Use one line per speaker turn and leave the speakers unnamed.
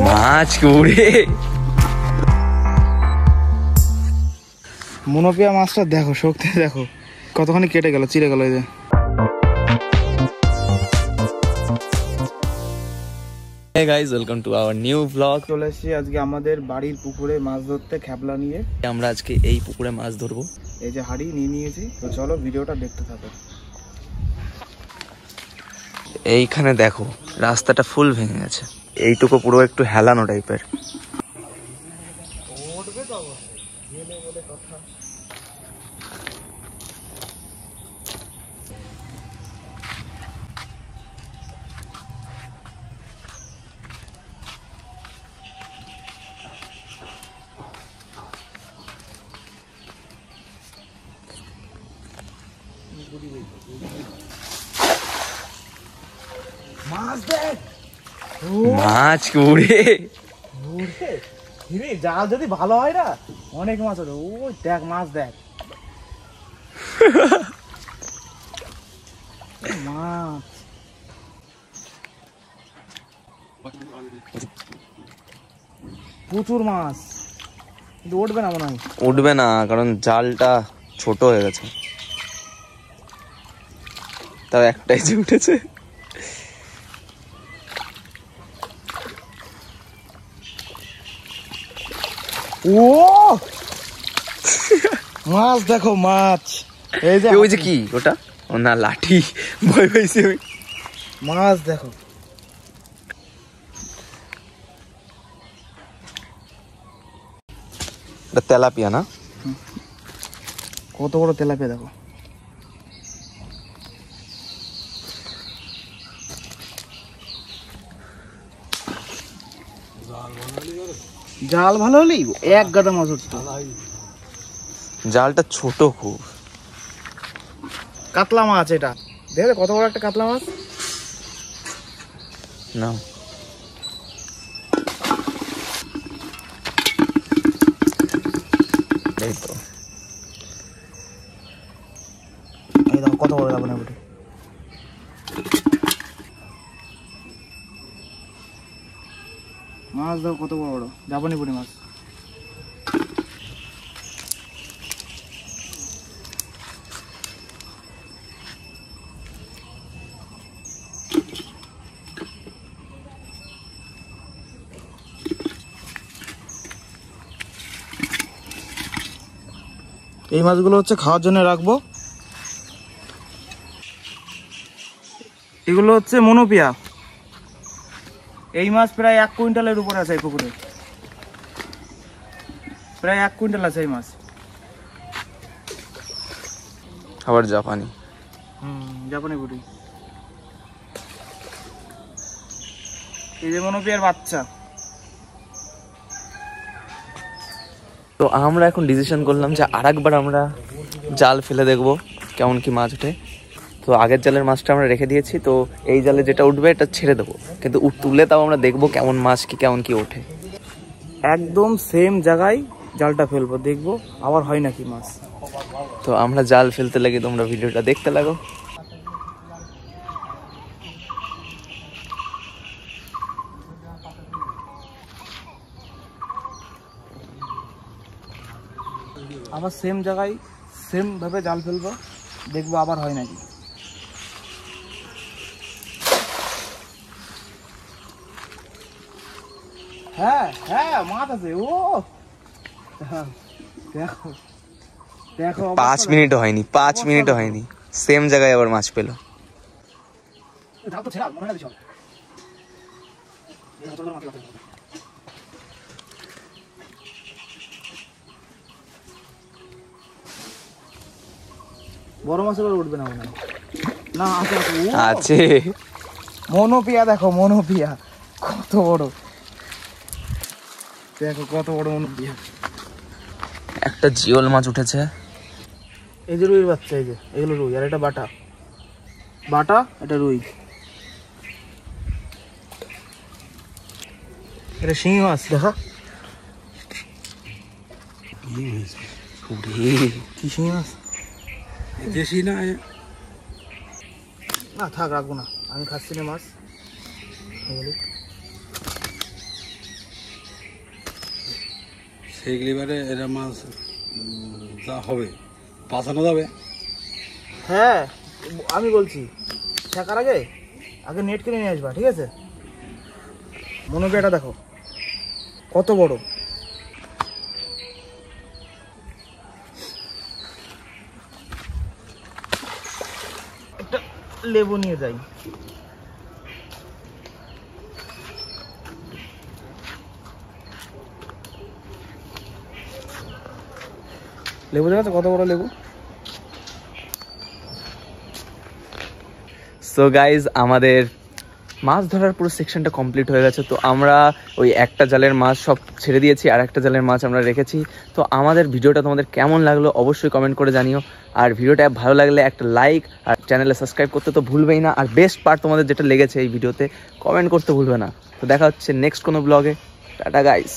মাছ উড়ে।
মনোপিয়া মাছটা দেখো, শক্তি দেখো কতখানি কেটে গেল, চিড়ে গেল। এই যে
Hey guys, welcome to our new vlog.
চলে এসেছি আজকে আমাদের বাড়ির পুকুরে মাছ ধরতে, খেপলা নিয়ে।
আমরা আজকে এই পুকুরে মাছ ধরবো।
এই যে হাঁড়ি নিয়ে নিয়েছি, তো চলো ভিডিওটা দেখতে থাকো।
এইখানে দেখো রাস্তাটা ফুল ভেঙে গেছে, এইটুকু পুরো একটু হেলানো টাইপের।
মাছ দেখ,
মাছ উড়ে।
জাল যদি ভালো হয় না অনেক মাছ ওঠে। ওই দেখ মাছ, দেখ মাছ, প্রচুর মাছ। কিন্তু উঠবে না মনে হয়।
উঠবে না, কারণ জালটা ছোট হয়ে গেছে। তাও একটাই যে উঠেছে।
ও মাছ দেখো, মাছ। এই যে
ওই যে কি ওটা, ও না লাঠি, ভয় পাইছে।
মাছ দেখো,
এটা তেলাপিয়া না?
কত বড় তেলাপিয়া দেখো। জাল ভালো হলেই এক গাদা মাছ উঠতো।
জালটা ছোট খুব।
কাতলা মাছ এটা, দেখে কত বড় একটা কাতলা মাছ।
না এই তো,
এই দেখো কত বড় লাবণা বুটি। মাছ দেখো কত বড় বড় জাপানি বুটি মাছ। এই মাছগুলো হচ্ছে খাওয়ার জন্য রাখবো। এগুলো হচ্ছে মনোপিয়া। এই মাছ প্রায় 1 কুইন্টালের উপরে আছে এই পুকুরে, প্রায় 1 কুইন্টাল আছে এই মাছ।
আবার জাপানি।
জাপানি বুটি। এই যে মনোপিয়ার বাচ্চা।
তো আমরা এখন ডিসিশন করলাম যে আরেকবার আমরা জাল ফেলে দেখবো কেমন কি মাছ ওঠে। তো আগের জালের মাছটা আমরা রেখে দিয়েছি, তো এই জালে যেটা উঠবে এটা ছেড়ে দেবো, কিন্তু তুলে তাও আমরা দেখবো কেমন মাছ কি কেমন কি ওঠে।
একদম সেম জায়গায় জালটা ফেলবো, দেখবো আবার হয় নাকি মাছ।
তো আমরা জাল ফেলতে লাগি, তোমরা ভিডিওটা দেখতে লাগো।
আবার সেম জায়গায় সেম ভাবে জাল ফেলবো, দেখবো আবার হয় নাকি। হ্যাঁ হ্যাঁ মাছ আছে। ও দেখো দেখো,
5 মিনিটও হয়নি, 5 মিনিটও হয়নি, সেম জায়গায় আবার মাছ পেলো।
বড় মাছ এবার উঠবে না মনে হয়। না আছে
আছে।
মনোপিয়া দেখো, মনোপিয়া কত বড়, দেখো কত বড় মনোপিয়া।
একটা জিওল মাছ উঠেছে।
এই যে রুইয়ের বাচ্চা, এই যে এগুলো রুই, আর এটা বাটা, বাটা এটা রুই। এটা শিঙি মাছ দেখা, কি শিঙি মাছ। দেশি না, না থাক রাখবো না, আমি খাচ্ছি না মাছ।
সেইগুলি এবারে এরা মাছ যা হবে বাঁচানো যাবে।
হ্যাঁ আমি বলছি শেখার আগে আগে নেট কিনে নিয়ে আসবা, ঠিক আছে? মনে করে এটা দেখো কত বড়। একটা লেবু নিয়ে যাই। লেবু দেখো কত বড় লেবু।
সো গাইজ আমাদের মাছ ধরার পুরো সেকশনটা কমপ্লিট হয়ে গেছে। তো আমরা ওই একটা জালের মাছ সব ছেড়ে দিয়েছি, আর একটা জালের মাছ আমরা রেখেছি। তো আমাদের ভিডিওটা তোমাদের কেমন লাগলো অবশ্যই কমেন্ট করে জানিও। আর ভিডিওটা ভালো লাগলে একটা লাইক আর চ্যানেলে সাবস্ক্রাইব করতে তো ভুলবেই না। আর বেস্ট পার্ট তোমাদের যেটা লেগেছে এই ভিডিওতে কমেন্ট করতে ভুলবে না। তো দেখা হচ্ছে নেক্সট কোনো ব্লগে। Tata guys.